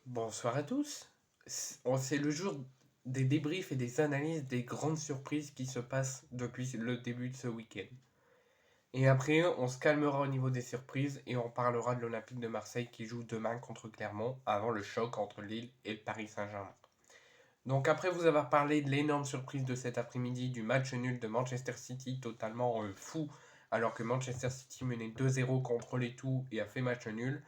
Bonsoir à tous. C'est le jour des débriefs et des analyses des grandes surprises qui se passent depuis le début de ce week-end. Et après, on se calmera au niveau des surprises et on parlera de l'Olympique de Marseille qui joue demain contre Clermont avant le choc entre Lille et le Paris Saint-Germain. Donc après vous avoir parlé de l'énorme surprise de cet après-midi du match nul de Manchester City totalement fou alors que Manchester City menait 2-0 contre les Tout et a fait match nul,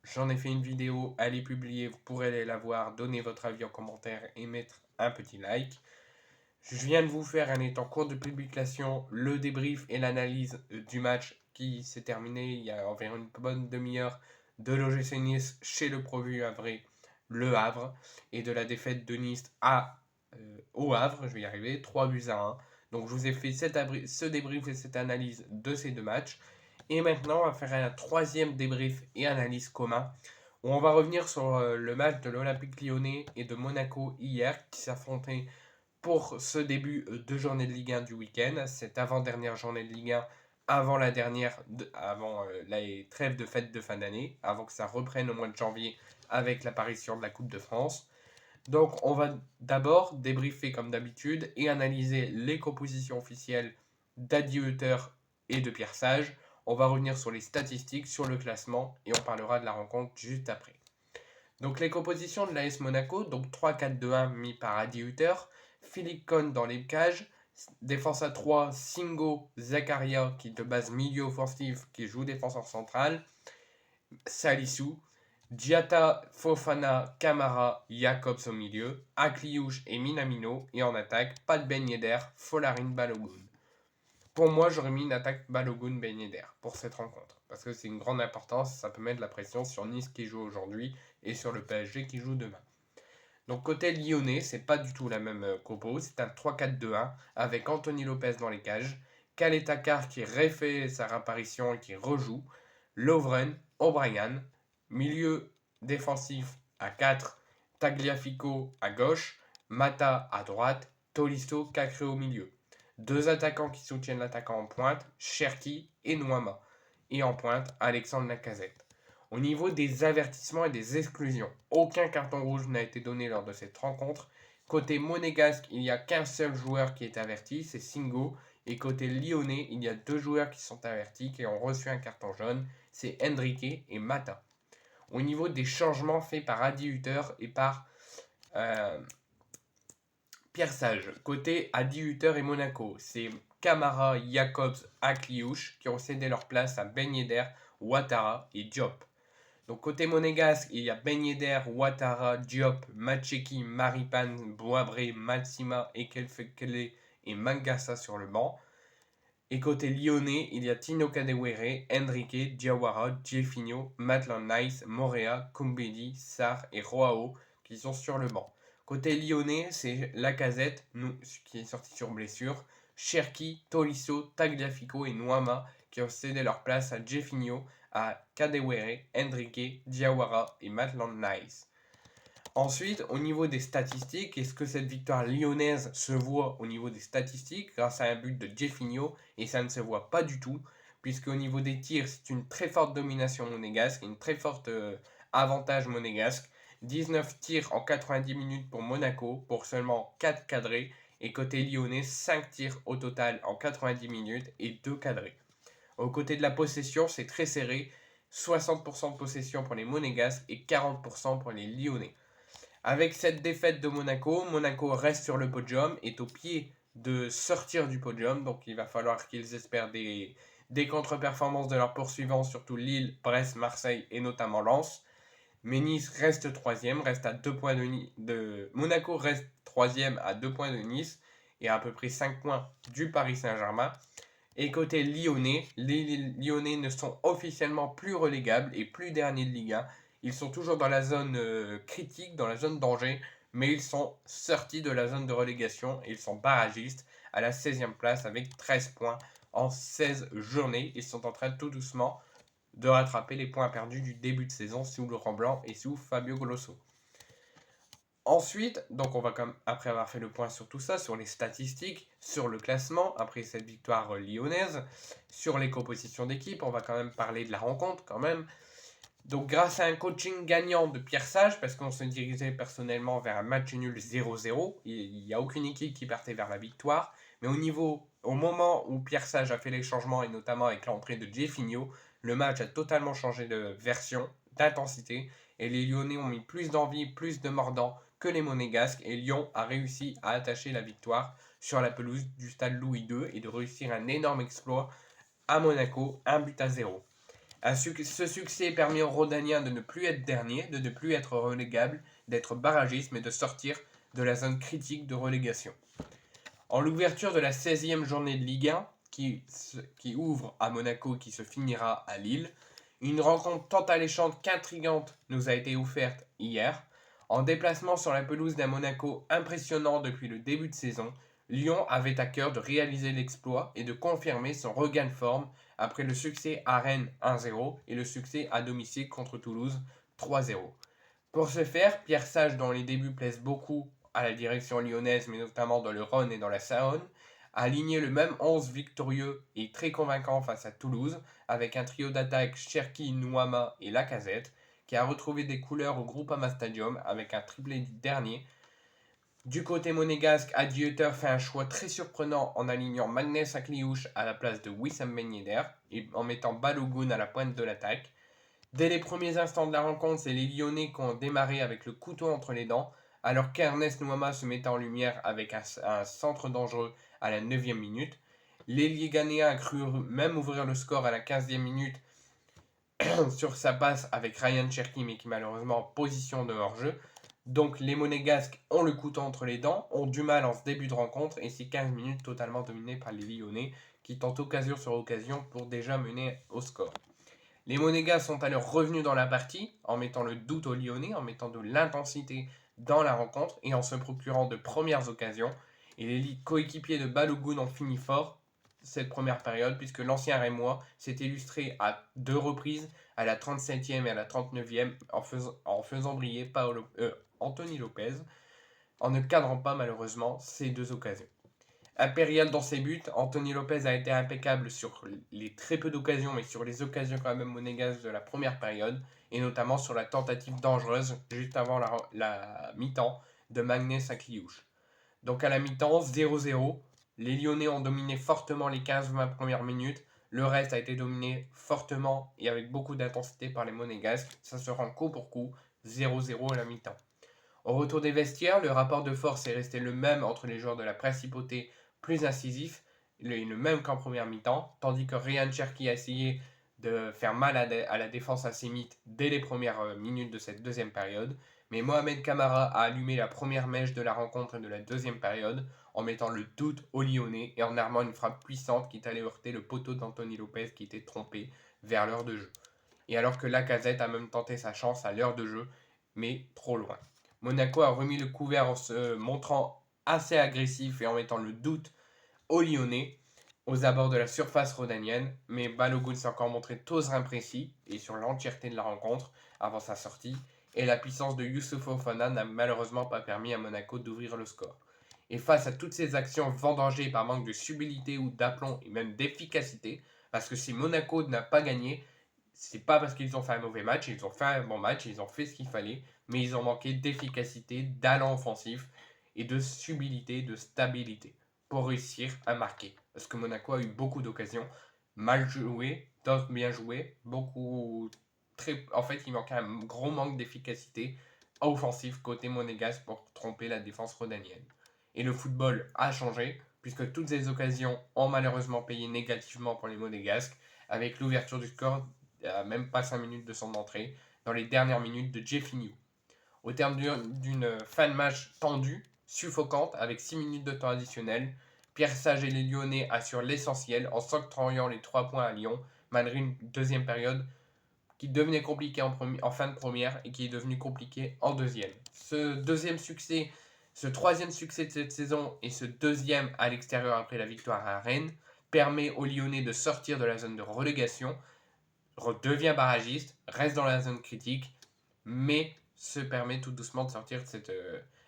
j'en ai fait une vidéo, elle est publiée, vous pourrez aller la voir, donner votre avis en commentaire et mettre un petit like. Je viens de vous faire, elle est en cours de publication, le débrief et l'analyse du match qui s'est terminé il y a environ une bonne demi-heure de l'OGC Nice chez le Provu Havre, le Havre, et de la défaite de Nice au Havre, je vais y arriver, 3-1. Donc je vous ai fait ce débrief et cette analyse de ces deux matchs. Et maintenant, on va faire un troisième débrief et analyse commun, où on va revenir sur le match de l'Olympique Lyonnais et de Monaco hier, qui s'affrontaient pour ce début de journée de Ligue 1 du week-end, cette avant-dernière journée de Ligue 1 avant avant la trêve de fête de fin d'année, avant que ça reprenne au mois de janvier avec l'apparition de la Coupe de France. Donc on va d'abord débriefer comme d'habitude et analyser les compositions officielles d'Adi Hutter et de Pierre Sage. On va revenir sur les statistiques, sur le classement et on parlera de la rencontre juste après. Donc les compositions de l'AS Monaco, donc 3-4-2-1 mis par Adi Hutter, Philippe Cohn dans les cages, défense à 3, Singo, Zakaria qui de base milieu offensif qui joue défenseur central, Salissou, Diata, Fofana, Kamara, Jacobs au milieu, Akliouche et Minamino, et en attaque, pas de Ben Yedder, Folarin, Balogun. Pour moi, j'aurais mis une attaque Balogun-Ben Yedder pour cette rencontre, parce que c'est une grande importance, ça peut mettre de la pression sur Nice qui joue aujourd'hui et sur le PSG qui joue demain. Donc côté lyonnais, c'est pas du tout la même compo, c'est un 3-4-2-1 avec Anthony Lopez dans les cages, Kaletakar qui refait sa réapparition et qui rejoue, Lovren, O'Brien, milieu défensif à 4, Tagliafico à gauche, Mata à droite, Tolisso, Cacré au milieu. Deux attaquants qui soutiennent l'attaquant en pointe, Cherki et Noama. Et en pointe, Alexandre Lacazette. Au niveau des avertissements et des exclusions, aucun carton rouge n'a été donné lors de cette rencontre. Côté monégasque, il n'y a qu'un seul joueur qui est averti, c'est Singo. Et côté lyonnais, il y a deux joueurs qui sont avertis, qui ont reçu un carton jaune, c'est Enrique et Mata. Au niveau des changements faits par Adi Hutter et par euh, Pierre Sage, côté Adi Hutter et Monaco, c'est Camara, Jacobs, Akliouche qui ont cédé leur place à Ben Yedder, Ouattara et Diop. Donc côté monégasque, il y a Ben Yedder, Ouattara, Diop, Macheki, Maripan, Boabré, Matsima, Ekelfekele et Mangassa sur le banc. Et côté lyonnais, il y a Tino Kadewere, Enrique, Diawara, Jeffinho, Maitland Nice, Morea, Kumbedi, Sarr et Roao qui sont sur le banc. Côté lyonnais, c'est Lacazette, qui est sorti sur blessure, Cherki, Tolisso, Tagliafico et Noama qui ont cédé leur place à Jeffinho, à Kadewere, Enrique, Diawara et Maitland Nice. Ensuite, au niveau des statistiques, est-ce que cette victoire lyonnaise se voit au niveau des statistiques grâce à un but de Jeffinho? Et ça ne se voit pas du tout, puisque au niveau des tirs, c'est une très forte domination monégasque, une très forte avantage monégasque. 19 tirs en 90 minutes pour Monaco, pour seulement 4 cadrés. Et côté lyonnais, 5 tirs au total en 90 minutes et 2 cadrés. Au côté de la possession, c'est très serré. 60% de possession pour les monégasques et 40% pour les lyonnais. Avec cette défaite de Monaco, Monaco reste sur le podium, est au pied de sortir du podium, donc il va falloir qu'ils espèrent des contre-performances de leurs poursuivants, surtout Lille, Brest, Marseille et notamment Lens. Mais Nice reste troisième, reste à 2 points de Monaco reste troisième à 2 points de Nice et à peu près 5 points du Paris Saint-Germain. Et côté lyonnais, les lyonnais ne sont officiellement plus relégables et plus derniers de Ligue 1. Ils sont toujours dans la zone critique, dans la zone danger, mais ils sont sortis de la zone de relégation et ils sont barragistes à la 16e place avec 13 points en 16 journées. Ils sont en train tout doucement de rattraper les points perdus du début de saison sous Laurent Blanc et sous Fabio Grosso. Ensuite, donc on va après avoir fait le point sur tout ça, sur les statistiques, sur le classement, après cette victoire lyonnaise, sur les compositions d'équipe, on va quand même parler de la rencontre quand même. Donc grâce à un coaching gagnant de Pierre Sage, parce qu'on se dirigeait personnellement vers un match nul 0-0, il n'y a aucune équipe qui partait vers la victoire, mais au moment où Pierre Sage a fait les changements, et notamment avec l'entrée de Jeffinho, le match a totalement changé de version, d'intensité, et les Lyonnais ont mis plus d'envie, plus de mordant que les Monégasques, et Lyon a réussi à attacher la victoire sur la pelouse du stade Louis II et de réussir un énorme exploit à Monaco, 1-0. Ce succès permet aux Rodaniens de ne plus être dernier, de ne plus être relégable, d'être barragiste, mais de sortir de la zone critique de relégation. En l'ouverture de la 16e journée de Ligue 1, qui ouvre à Monaco et qui se finira à Lille, une rencontre tant alléchante qu'intrigante nous a été offerte hier. En déplacement sur la pelouse d'un Monaco impressionnant depuis le début de saison, Lyon avait à cœur de réaliser l'exploit et de confirmer son regain de forme après le succès à Rennes 1-0 et le succès à domicile contre Toulouse 3-0. Pour ce faire, Pierre Sage, dont les débuts plaisent beaucoup à la direction lyonnaise, mais notamment dans le Rhône et dans la Saône, a aligné le même 11 victorieux et très convaincant face à Toulouse, avec un trio d'attaque Cherki, Nouama et Lacazette, qui a retrouvé des couleurs au Groupama Stadium avec un triplé du dernier. Du côté monégasque, Adi Hütter fait un choix très surprenant en alignant Magnès Akliouche à la place de Wissam Ben Yedder et en mettant Balogun à la pointe de l'attaque. Dès les premiers instants de la rencontre, c'est les Lyonnais qui ont démarré avec le couteau entre les dents, alors qu'Ernest Nouama se mettait en lumière avec un centre dangereux à la 9e minute. L'ailier ghanéen a cru même ouvrir le score à la 15e minute sur sa passe avec Ryan Cherki, mais qui malheureusement en position de hors-jeu. Donc les Monégasques ont le couteau entre les dents, ont du mal en ce début de rencontre, et ces 15 minutes totalement dominées par les Lyonnais, qui tentent occasion sur occasion pour déjà mener au score. Les Monégas sont alors revenus dans la partie en mettant le doute aux Lyonnais, en mettant de l'intensité dans la rencontre et en se procurant de premières occasions. Et les coéquipiers de Balogun ont fini fort cette première période puisque l'ancien Rémois s'est illustré à 2 reprises, à la 37e et à la 39e, en faisant briller Anthony Lopez, en ne cadrant pas malheureusement ces 2 occasions. Impérial dans ses buts, Anthony Lopez a été impeccable sur les très peu d'occasions, mais sur les occasions quand même monégasques de la première période, et notamment sur la tentative dangereuse juste avant la mi-temps de Magnès Akliouche. Donc à la mi-temps, 0-0, les Lyonnais ont dominé fortement les 15-20 premières minutes, le reste a été dominé fortement et avec beaucoup d'intensité par les monégasques, ça se rend coup pour coup, 0-0 à la mi-temps. Au retour des vestiaires, le rapport de force est resté le même entre les joueurs de la principauté, plus incisif, le même qu'en première mi-temps, tandis que Ryan Cherki a essayé de faire mal à la défense assémite dès les premières minutes de cette deuxième période, mais Mohamed Kamara a allumé la première mèche de la rencontre de la deuxième période en mettant le doute au Lyonnais et en armant une frappe puissante qui allait heurter le poteau d'Anthony Lopez qui était trompé vers l'heure de jeu. Et alors que Lacazette a même tenté sa chance à l'heure de jeu, mais trop loin. Monaco a remis le couvert en se montrant assez agressif et en mettant le doute aux Lyonnais aux abords de la surface rhodanienne, mais Balogun s'est encore montré très imprécis et sur l'entièreté de la rencontre avant sa sortie, et la puissance de Youssouf Fofana n'a malheureusement pas permis à Monaco d'ouvrir le score. Et face à toutes ces actions vendangées par manque de subtilité ou d'aplomb et même d'efficacité, parce que si Monaco n'a pas gagné, c'est pas parce qu'ils ont fait un mauvais match, ils ont fait un bon match, ils ont fait ce qu'il fallait, mais ils ont manqué d'efficacité, d'allant offensif et de subtilité, de stabilité pour réussir à marquer. Parce que Monaco a eu beaucoup d'occasions, mal jouées, d'autres bien jouées, En fait, il manquait un gros manque d'efficacité offensif côté monégasque pour tromper la défense rhodanienne. Et le football a changé, puisque toutes ces occasions ont malheureusement payé négativement pour les monégasques, avec l'ouverture du score à même pas 5 minutes de son entrée, dans les dernières minutes de Jeffinho. Au terme d'une fin de match tendue, suffocante, avec 6 minutes de temps additionnel, Pierre Sage et les Lyonnais assurent l'essentiel en s'octroyant les 3 points à Lyon, malgré une deuxième période qui devenait compliquée en fin de première et qui est devenue compliquée en deuxième. Ce troisième succès de cette saison et ce deuxième à l'extérieur après la victoire à Rennes permet aux Lyonnais de sortir de la zone de relégation, redevient barragiste, reste dans la zone critique, mais se permet tout doucement de sortir de cette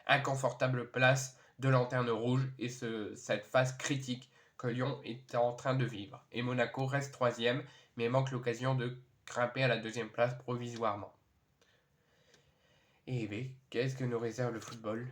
inconfortable place de lanterne rouge et cette phase critique que Lyon est en train de vivre. Et Monaco reste troisième, mais manque l'occasion de grimper à la deuxième place provisoirement. Et bien, qu'est-ce que nous réserve le football?